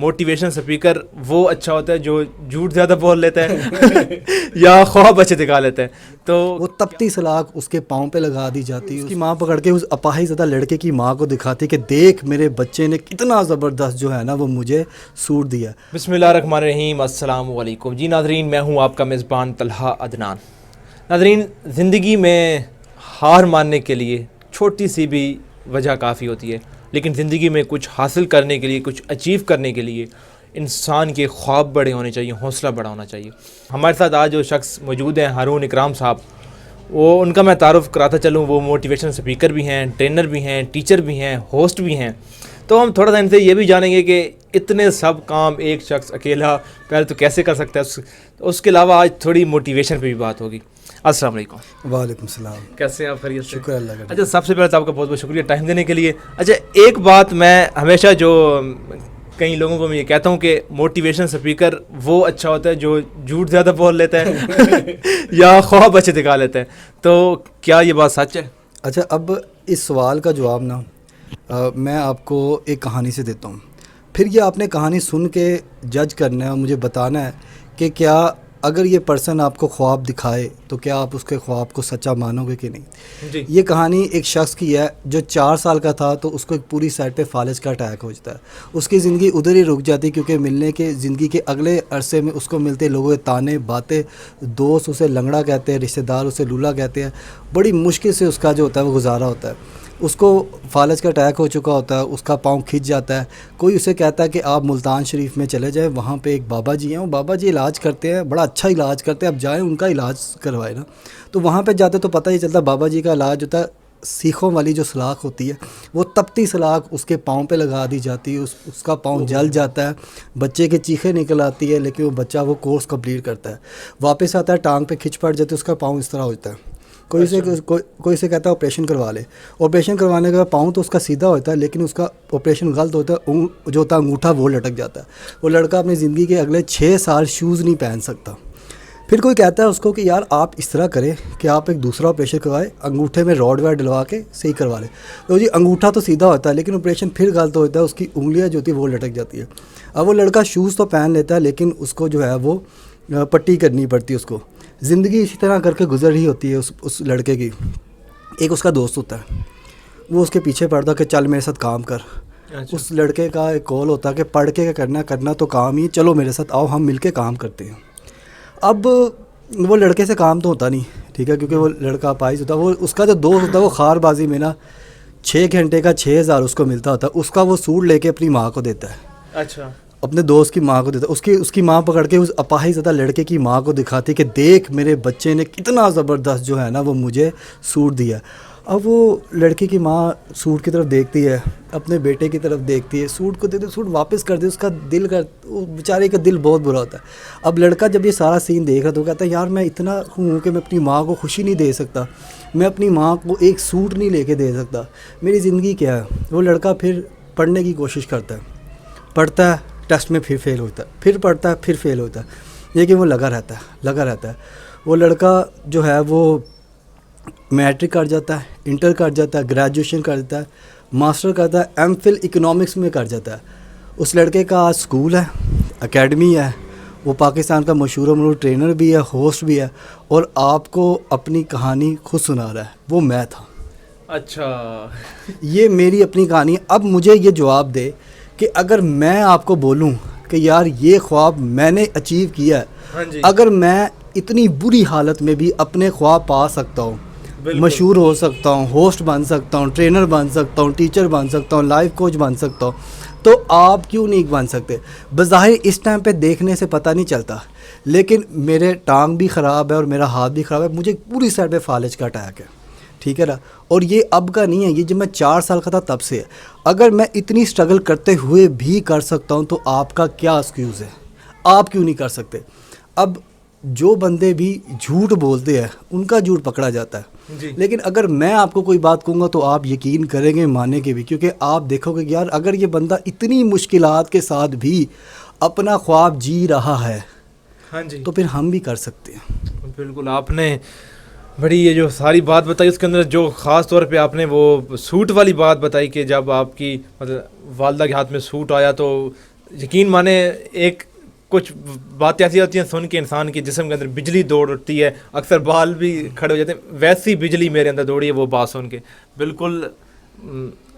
Motivation speaker وہ اچھا ہوتا ہے جو جھوٹ زیادہ بول لیتا ہے یا خواب اچھے دکھا لیتا ہے. تو وہ تپتی سلاخ اس کے پاؤں پہ لگا دی جاتی ہے. اس کی ماں پکڑ کے اس اپاہی زدہ لڑکے کی ماں کو دکھاتی کہ دیکھ میرے بچے نے کتنا زبردست جو ہے نا وہ مجھے سوٹ دیا. بسم اللہ الرحمن الرحیم. السلام علیکم جی ناظرین, میں ہوں آپ کا میزبان طلحہ عدنان. ناظرین, زندگی میں ہار ماننے کے لیے چھوٹی سی بھی وجہ کافی ہوتی ہے, لیکن زندگی میں کچھ حاصل کرنے کے لیے, کچھ اچیو کرنے کے لیے انسان کے خواب بڑے ہونے چاہیے, حوصلہ بڑا ہونا چاہیے. ہمارے ساتھ آج جو شخص موجود ہیں ہارون اکرام صاحب, وہ ان کا میں تعارف کراتا چلوں. وہ موٹیویشن سپیکر بھی ہیں, ٹرینر بھی ہیں, ٹیچر بھی ہیں, ہوسٹ بھی ہیں. تو ہم تھوڑا سا ان سے یہ بھی جانیں گے کہ اتنے سب کام ایک شخص اکیلا پہلے تو کیسے کر سکتا ہے. اس کے علاوہ آج تھوڑی موٹیویشن پہ بھی بات ہوگی. السلام علیکم. وعلیکم السلام. کیسے ہیں آپ؟ خیریت سے؟ شکر اللہ کا. اچھا, سب سے پہلے تو آپ کا بہت بہت شکریہ ٹائم دینے کے لیے. اچھا, ایک بات میں ہمیشہ جو کئی لوگوں کو میں یہ کہتا ہوں کہ موٹیویشن سپیکر وہ اچھا ہوتا ہے جو جھوٹ زیادہ بول لیتا ہے یا خواب اچھے دکھا لیتا ہے. تو کیا یہ بات سچ ہے؟ اچھا, اب اس سوال کا جواب نا میں آپ کو ایک کہانی سے دیتا ہوں. پھر یہ آپ نے کہانی سن کے جج کرنا ہے اور مجھے بتانا ہے کہ کیا اگر یہ پرسن آپ کو خواب دکھائے تو کیا آپ اس کے خواب کو سچا مانو گے کہ نہیں. جی. یہ کہانی ایک شخص کی ہے جو 4 سال کا تھا تو اس کو ایک پوری سائڈ پہ فالج کا اٹیک ہو جاتا ہے. اس کی زندگی ادھر ہی رک جاتی کیونکہ ملنے کے زندگی کے اگلے عرصے میں اس کو ملتے لوگوں کے تانے باتیں, دوست اسے لنگڑا کہتے ہیں, رشتہ دار اسے لولا کہتے ہیں. بڑی مشکل سے اس کا جو ہوتا ہے وہ گزارا ہوتا ہے. اس کو فالج کا اٹیک ہو چکا ہوتا ہے, اس کا پاؤں کھنچ جاتا ہے. کوئی اسے کہتا ہے کہ آپ ملتان شریف میں چلے جائیں, وہاں پہ ایک بابا جی ہیں, وہ بابا جی علاج کرتے ہیں, بڑا اچھا علاج کرتے ہیں, اب جائیں ان کا علاج کروائے نا. تو وہاں پہ جاتے تو پتہ ہی چلتا بابا جی کا علاج ہوتا ہے سیخوں والی جو سلاخ ہوتی ہے, وہ تپتی سلاخ اس کے پاؤں پہ لگا دی جاتی ہے. اس کا پاؤں جل جاتا ہے, بچے کے چیخیں نکل آتی ہے, لیکن وہ بچہ وہ کورس کمپلیٹ کرتا ہے, واپس آتا ہے, ٹانگ پہ کھچ پڑ جاتی ہے, اس کا پاؤں اس طرح ہوتا ہے. کوئی سے کہتا ہے آپریشن کروا لے. آپریشن کروانے کے بعد پاؤں تو اس کا سیدھا ہوتا ہے, لیکن اس کا آپریشن غلط ہوتا ہے, جو ہوتا ہے انگوٹھا وہ لٹک جاتا ہے. وہ لڑکا اپنی زندگی کے اگلے 6 سال شوز نہیں پہن سکتا. پھر کوئی کہتا ہے اس کو کہ یار آپ اس طرح کریں کہ آپ ایک دوسرا آپریشن کروائے, انگوٹھے میں راڈ وائر ڈلوا کے صحیح کروا لے. تو جی انگوٹھا تو سیدھا ہوتا ہے لیکن آپریشن پھر غلط ہوتا ہے, اس کی انگلیاں جو ہوتی ہے وہ لٹک جاتی ہے. اب وہ لڑکا شوز تو پہن لیتا ہے لیکن اس کو جو ہے وہ پٹی کرنی پڑتی ہے. اس کو زندگی اسی طرح کر کے گزر رہی ہوتی ہے اس لڑکے کی. ایک اس کا دوست ہوتا ہے, وہ اس کے پیچھے پڑتا ہے کہ چل میرے ساتھ کام کر. اس لڑکے کا ایک کال ہوتا ہے کہ پڑھ کے کیا کرنا تو کام ہی, چلو میرے ساتھ آؤ ہم مل کے کام کرتے ہیں. اب وہ لڑکے سے کام تو ہوتا نہیں, ٹھیک ہے, کیونکہ وہ لڑکا پائز ہوتا ہے. وہ اس کا جو دوست ہوتا ہے وہ خار بازی میں نا 6 گھنٹے کا 6,000 اس کو ملتا ہوتا ہے. اس کا وہ سوٹ لے کے اپنی ماں کو دیتا ہے. اچھا, اپنے دوست کی ماں کو دیتا ہے. اس کی ماں پکڑ کے اس اپاہی زدہ لڑکے کی ماں کو دکھاتی کہ دیکھ میرے بچے نے کتنا زبردست جو ہے نا وہ مجھے سوٹ دیا. اب وہ لڑکی کی ماں سوٹ کی طرف دیکھتی ہے, اپنے بیٹے کی طرف دیکھتی ہے, سوٹ کو دیتے, سوٹ واپس کر دے. اس کا دل بیچارے کا دل بہت برا ہوتا ہے. اب لڑکا جب یہ سارا سین دیکھ رہا تو کہتا ہے یار میں اتنا ہوں کہ میں اپنی ماں کو خوشی نہیں دے سکتا, میں اپنی ماں کو ایک سوٹ نہیں لے کے دے سکتا, میری زندگی کیا ہے. وہ لڑکا پھر پڑھنے کی کوشش کرتا ہے, پڑھتا ہے, ٹیسٹ میں پھر فیل ہوتا ہے, پھر پڑھتا ہے, پھر فیل ہوتا ہے, لیکن وہ لگا رہتا ہے. وہ لڑکا جو ہے وہ میٹرک کر جاتا ہے, انٹر کر جاتا ہے, گریجویشن کر جاتا ہے, ماسٹر کرتا ہے, ایم فل اکنامکس میں کر جاتا ہے. اس لڑکے کا اسکول ہے, اکیڈمی ہے, وہ پاکستان کا مشہور و معروف ٹرینر بھی ہے, ہوسٹ بھی ہے, اور آپ کو اپنی کہانی خود سنا رہا ہے. وہ میں تھا. اچھا, یہ میری اپنی کہانی ہے. اب مجھے یہ جواب دے کہ اگر میں آپ کو بولوں کہ یار یہ خواب میں نے اچیو کیا ہے, اگر میں اتنی بری حالت میں بھی اپنے خواب پا سکتا ہوں, مشہور ہو سکتا ہوں, ہوسٹ بن سکتا ہوں, ٹرینر بن سکتا ہوں, ٹیچر بن سکتا ہوں, لائف کوچ بن سکتا ہوں, تو آپ کیوں نہیں بن سکتے؟ بظاہر اس ٹائم پہ دیکھنے سے پتہ نہیں چلتا, لیکن میرے ٹانگ بھی خراب ہے اور میرا ہاتھ بھی خراب ہے. مجھے پوری سائڈ پہ فالج کا اٹیک ہے, ٹھیک ہے نا. اور یہ اب کا نہیں ہے, یہ جب میں 4 سال کا تھا تب سے ہے. اگر میں اتنی سٹرگل کرتے ہوئے بھی کر سکتا ہوں تو آپ کا کیا ایکسکیوز ہے؟ آپ کیوں نہیں کر سکتے؟ اب جو بندے بھی جھوٹ بولتے ہیں ان کا جھوٹ پکڑا جاتا ہے, لیکن اگر میں آپ کو کوئی بات کہوں گا تو آپ یقین کریں گے, مانیں گے بھی, کیونکہ آپ دیکھو گے یار اگر یہ بندہ اتنی مشکلات کے ساتھ بھی اپنا خواب جی رہا ہے, تو پھر ہم بھی کر سکتے ہیں. بالکل, آپ نے بڑی یہ جو ساری بات بتائی اس کے اندر جو خاص طور پہ آپ نے وہ سوٹ والی بات بتائی کہ جب آپ کی مطلب والدہ کے ہاتھ میں سوٹ آیا تو یقین مانے ایک کچھ باتیں ایسی ہوتی ہیں سن کے انسان کے جسم کے اندر بجلی دوڑ اٹھتی ہے, اکثر بال بھی کھڑے ہو جاتے ہیں, ویسی بجلی میرے اندر دوڑی ہے وہ بات سن کے. بالکل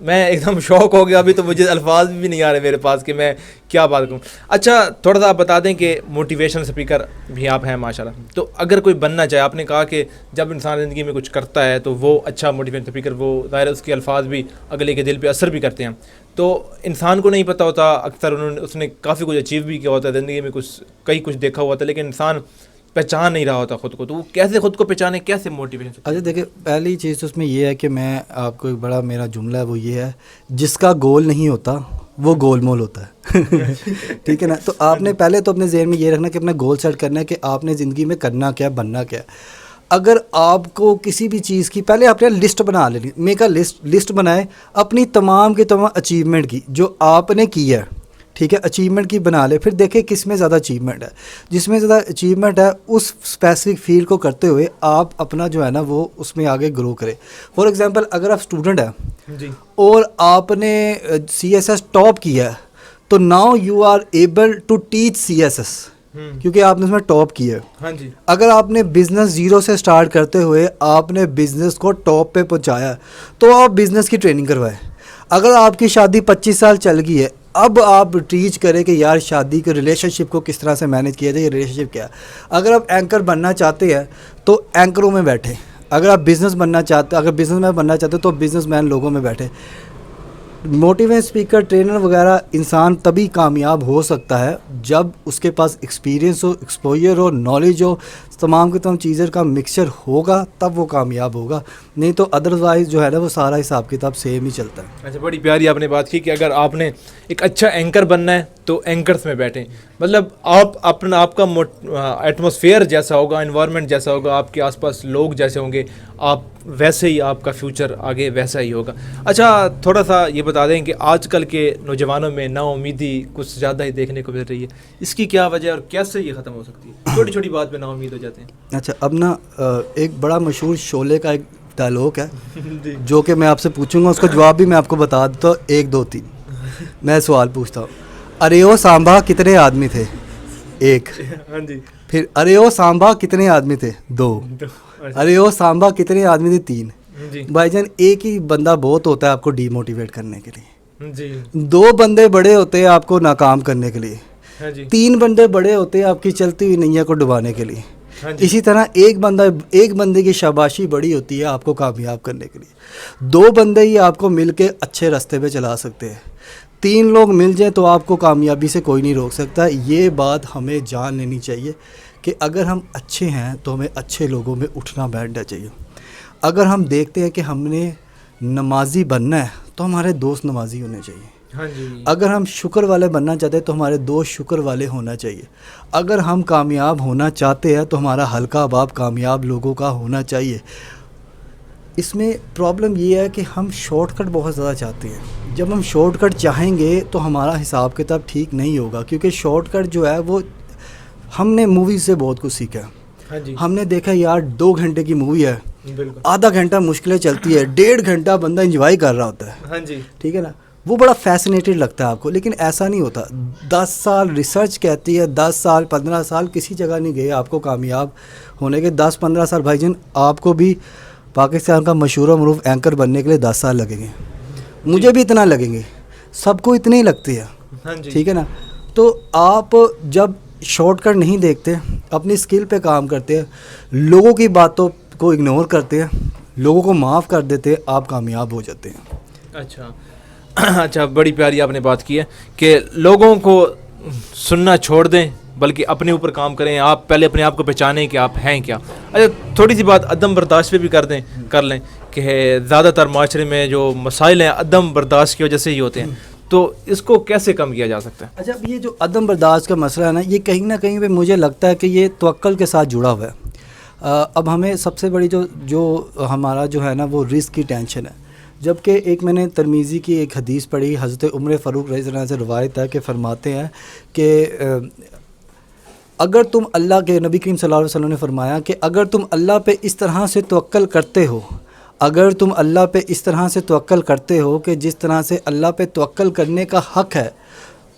میں ایک دم شوق ہو گیا, ابھی تو مجھے الفاظ بھی نہیں آ رہے میرے پاس کہ میں کیا بات کروں. اچھا تھوڑا سا آپ بتا دیں کہ موٹیویشن اسپیکر بھی آپ ہیں ماشاءاللہ, تو اگر کوئی بننا چاہے, آپ نے کہا کہ جب انسان زندگی میں کچھ کرتا ہے تو وہ اچھا موٹیویشن اسپیکر, وہ ظاہر ہے اس کے الفاظ بھی اگلے کے دل پہ اثر بھی کرتے ہیں, تو انسان کو نہیں پتہ ہوتا, اکثر اس نے کافی کچھ اچیو بھی کیا ہوتا ہے زندگی میں, کچھ دیکھا ہوا تھا, لیکن انسان پہچان نہیں رہا ہوتا خود کو, تو وہ کیسے خود کو پہچانے, کیسے موٹیویشن؟ اچھا دیکھیں, پہلی چیز تو اس میں یہ ہے کہ میں آپ کو ایک بڑا میرا جملہ ہے وہ یہ ہے, جس کا گول نہیں ہوتا وہ گول مول ہوتا ہے. ٹھیک ہے نا, تو آپ نے پہلے تو اپنے ذہن میں یہ رکھنا کہ اپنا گول سیٹ کرنا ہے کہ آپ نے زندگی میں کرنا کیا, بننا کیا. اگر آپ کو کسی بھی چیز کی پہلے آپ نے لسٹ بنا لینی, میک اے لسٹ بنائے اپنی تمام کی تمام اچیومنٹ کی جو آپ نے کی ہے, ٹھیک ہے, اچیومنٹ کی بنا لے, پھر دیکھیں کس میں زیادہ اچیومنٹ ہے. جس میں زیادہ اچیومنٹ ہے اس اسپیسیفک فیلڈ کو کرتے ہوئے آپ اپنا جو ہے نا وہ اس میں آگے گرو کرے. فار ایگزامپل اگر آپ اسٹوڈنٹ ہیں جی اور آپ نے سی ایس ایس ٹاپ کیا ہے, تو now you are able to teach C S S, کیونکہ آپ نے اس میں ٹاپ کیا ہے. ہاں جی. اگر آپ نے بزنس زیرو سے سٹارٹ کرتے ہوئے آپ نے بزنس کو ٹاپ پہ پہنچایا تو آپ بزنس کی ٹریننگ کروائیں. اگر آپ کی شادی 25 سال چل گئی ہے, اب آپ ٹیچ کریں کہ یار شادی کے ریلیشن شپ کو کس طرح سے مینیج کیا جائے, یہ ریلیشن شپ کیا ہے. اگر آپ اینکر بننا چاہتے ہیں تو اینکروں میں بیٹھیں. اگر آپ بزنس بننا چاہتے, اگر بزنس مین بننا چاہتے تو بزنس مین لوگوں میں بیٹھے. موٹیویشن اسپیکر, ٹرینر وغیرہ انسان تبھی کامیاب ہو سکتا ہے جب اس کے پاس ایکسپیرینس ہو, ایکسپوجر ہو, نالج ہو, تمام کی تمام چیزیں کا مکسچر ہوگا, تب وہ کامیاب ہوگا. نہیں تو ادروائز جو ہے نا وہ سارا حساب کتاب سیم ہی چلتا ہے. اچھا, بڑی پیاری آپ نے بات کی کہ اگر آپ نے ایک اچھا اینکر بننا ہے تو اینکرس میں بیٹھیں. مطلب آپ کا ایٹماسفیئر جیسا ہوگا, انوائرمنٹ جیسا ہوگا, آپ کے آس پاس لوگ جیسے ہوں گے, آپ ویسے ہی آپ کا فیوچر آگے ویسا ہی ہوگا. اچھا تھوڑا سا یہ بتا دیں کہ آج کل کے نوجوانوں میں نا امیدی کچھ زیادہ ہی دیکھنے کو مل رہی ہے, اس کی کیا وجہ ہے اور کیسے یہ ختم ہو سکتی ہے؟ چھوٹی چھوٹی بات پہ نا امید ہو جاتے ہیں. اچھا, اب نا ایک بڑا مشہور شعلے کا ایک ڈائلاگ ہے جو کہ میں آپ سے پوچھوں گا, اس کا جواب بھی میں آپ کو بتا دیتا ہوں. 1 2 3 میں سوال پوچھتا ہوں, ارے او سانبا کتنے آدمی تھے؟ 1. ہاں جی. پھر ارے او سانبا کتنے آدمی تھے؟ 2. ارے او سانبا کتنے آدمی تھے؟ 3. جی بھائی جان, ایک ہی بندہ بہت ہوتا ہے آپ کو ڈی موٹیویٹ کرنے کے لیے. جی. 2 بندے بڑے ہوتے ہیں آپ کو ناکام کرنے کے لیے. ہاں جی. 3 بندے بڑے ہوتے ہیں آپ کی چلتی ہوئی نیا کو ڈبانے کے لیے. اسی طرح ایک بندے کی شاباشی بڑی ہوتی ہے آپ کو کامیاب کرنے کے لیے. 2 بندے ہی آپ کو مل کے اچھے راستے پہ چلا سکتے ہیں. 3 لوگ مل جائیں تو آپ کو کامیابی سے کوئی نہیں روک سکتا. یہ بات ہمیں جان لینی چاہیے کہ اگر ہم اچھے ہیں تو ہمیں اچھے لوگوں میں اٹھنا بیٹھنا چاہیے. اگر ہم دیکھتے ہیں کہ ہم نے نمازی بننا ہے تو ہمارے دوست نمازی ہونے چاہیے. ہاں جی. اگر ہم شکر والے بننا چاہتے ہیں تو ہمارے دوست شکر والے ہونا چاہیے. اگر ہم کامیاب ہونا چاہتے ہیں تو ہمارا حلقہ باب کامیاب لوگوں کا ہونا چاہیے. اس میں پرابلم یہ ہے کہ ہم شارٹ کٹ بہت زیادہ چاہتے ہیں. جب ہم شارٹ کٹ چاہیں گے تو ہمارا حساب کتاب ٹھیک نہیں ہوگا, کیونکہ شارٹ کٹ جو ہے وہ ہم نے موویز سے بہت کچھ سیکھا. ہاں جی. ہم نے دیکھا یار 2 گھنٹے کی مووی ہے, بالکل آدھا گھنٹہ مشکلیں چلتی ہے, 1.5 گھنٹہ بندہ انجوائے کر رہا ہوتا ہے. ہاں جی. ٹھیک ہے نا, وہ بڑا فیسنیٹڈ لگتا ہے آپ کو, لیکن ایسا نہیں ہوتا. 10 سال ریسرچ کہتی ہے, 10 سال 15 سال کسی جگہ نہیں گئے آپ کو کامیاب ہونے کے. 10-15 سال بھائی جان آپ کو بھی پاکستان کا مشہور و معروف اینکر بننے کے لیے 10 سال لگیں گے, مجھے بھی اتنا لگیں گے, سب کو اتنے ہی لگتے ہیں. ہاں جی. ٹھیک ہے نا, تو آپ جب شارٹ کٹ نہیں دیکھتے, اپنی اسکل پہ کام کرتے ہیں, لوگوں کی باتوں کو اگنور کرتے ہیں, لوگوں کو معاف کر دیتے ہیں, آپ کامیاب ہو جاتے ہیں. اچھا, بڑی پیاری آپ نے بات کی ہے کہ لوگوں کو سننا چھوڑ دیں بلکہ اپنے اوپر کام کریں. آپ پہلے اپنے آپ کو پہچانیں کہ آپ ہیں کیا. اچھا تھوڑی سی بات عدم برداشت پہ بھی کر لیں کہ زیادہ تر معاشرے میں جو مسائل ہیں عدم برداشت کی وجہ سے ہی ہوتے ہیں, تو اس کو کیسے کم کیا جا سکتا ہے؟ اچھا, اب یہ جو عدم برداشت کا مسئلہ ہے نا, یہ کہیں نہ کہیں پہ مجھے لگتا ہے کہ یہ توکل کے ساتھ جڑا ہوا ہے. اب ہمیں سب سے بڑی جو ہمارا جو ہے نا وہ رزق کی ٹینشن ہے. جبکہ ایک میں نے ترمیزی کی ایک حدیث پڑھی, حضرت عمر فاروق رضی اللہ عنہ سے روایت ہے کہ فرماتے ہیں کہ اگر تم اللہ کے نبی کریم صلی اللہ علیہ وسلم نے فرمایا کہ اگر تم اللہ پہ اس طرح سے توکل کرتے ہو, اگر تم اللہ پہ اس طرح سے توکل کرتے ہو کہ جس طرح سے اللہ پہ توکل کرنے کا حق ہے,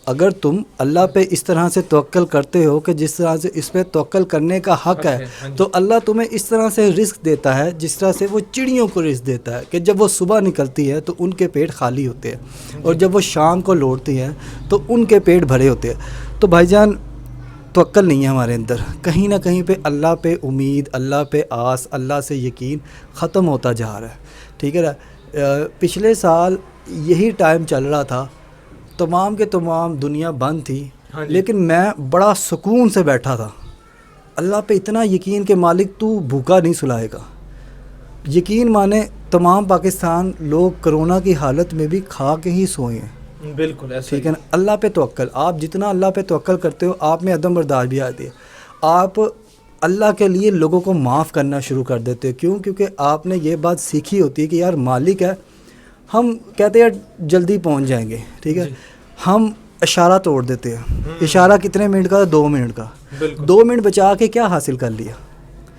اگر تم اللہ پہ اس طرح سے توکل کرتے ہو کہ جس طرح سے اس پہ توکل کرنے کا حق ہے، تو اللہ تمہیں اس طرح سے رزق دیتا ہے جس طرح سے وہ چڑیوں کو رزق دیتا ہے کہ جب وہ صبح نکلتی ہے تو ان کے پیٹ خالی ہوتے ہیں، اور جب وہ شام کو لوٹتی ہیں تو ان کے پیٹ بھرے ہوتے ہیں۔ تو بھائی جان توکل نہیں ہے ہمارے اندر، کہیں نہ کہیں پہ اللہ پہ امید، اللہ پہ آس، اللہ سے یقین ختم ہوتا جا رہا ہے، ٹھیک ہے نا۔ پچھلے سال یہی ٹائم چل رہا تھا، تمام کے تمام دنیا بند تھی، لیکن میں بڑا سکون سے بیٹھا تھا، اللہ پہ اتنا یقین کہ مالک تو بھوکا نہیں سلائے گا۔ یقین مانے تمام پاکستان لوگ کرونا کی حالت میں بھی کھا کے ہی سوئے ہیں، بالکل ایسا ٹھیک ہے نا۔ اللہ پہ توکل، آپ جتنا اللہ پہ توکل کرتے ہو آپ میں عدم برداشت بھی آتی ہے، آپ اللہ کے لیے لوگوں کو معاف کرنا شروع کر دیتے ہو۔ کیوں؟ کیونکہ آپ نے یہ بات سیکھی ہوتی ہے کہ یار مالک ہے، ہم کہتے ہیں جلدی پہنچ جائیں گے، ٹھیک ہے، ہم اشارہ توڑ دیتے ہیں۔ اشارہ کتنے منٹ کا؟ 2 منٹ کا، 2 منٹ بچا کے کیا حاصل کر لیا؟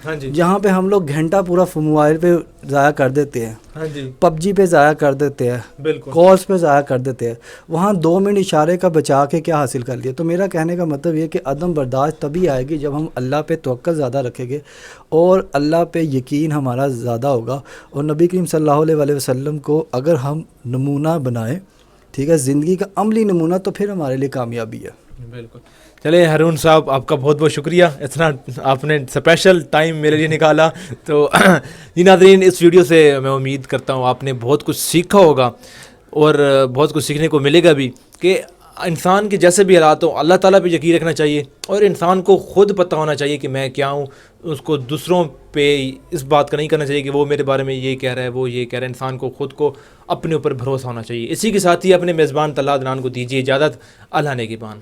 ہاں جی، جہاں پہ ہم لوگ گھنٹہ پورا موبائل پہ ضائع کر دیتے ہیں، ہاں جی، پب جی پہ ضائع کر دیتے ہیں، بالکل کالس پہ ضائع کر دیتے ہیں، وہاں 2 منٹ اشارے کا بچا کے کیا حاصل کر لیا؟ تو میرا کہنے کا مطلب یہ کہ عدم برداشت تبھی آئے گی جب ہم اللہ پہ توکل زیادہ رکھیں گے اور اللہ پہ یقین ہمارا زیادہ ہوگا، اور نبی کریم صلی اللہ علیہ وسلم کو اگر ہم نمونہ بنائیں، ٹھیک ہے، زندگی کا عملی نمونہ، تو پھر ہمارے لیے کامیابی ہے۔ بالکل۔ چلے ہارون صاحب، آپ کا بہت بہت شکریہ، اتنا آپ نے اسپیشل ٹائم میرے لیے نکالا۔ تو جی ناظرین، اس ویڈیو سے میں امید کرتا ہوں آپ نے بہت کچھ سیکھا ہوگا، اور بہت کچھ سیکھنے کو ملے گا بھی، کہ انسان کے جیسے بھی حالات ہوں اللہ تعالیٰ پہ یقین رکھنا چاہیے، اور انسان کو خود پتہ ہونا چاہیے کہ میں کیا ہوں، اس کو دوسروں پہ اس بات کا نہیں کرنا چاہیے کہ وہ میرے بارے میں یہ کہہ رہا ہے، وہ یہ کہہ رہا ہے۔ انسان کو خود کو اپنے اوپر بھروسہ ہونا چاہیے۔ اسی کے ساتھ ہی اپنے میزبان طلحہ عدنان کو دیجیے اجازت۔ اللہ نگہبان۔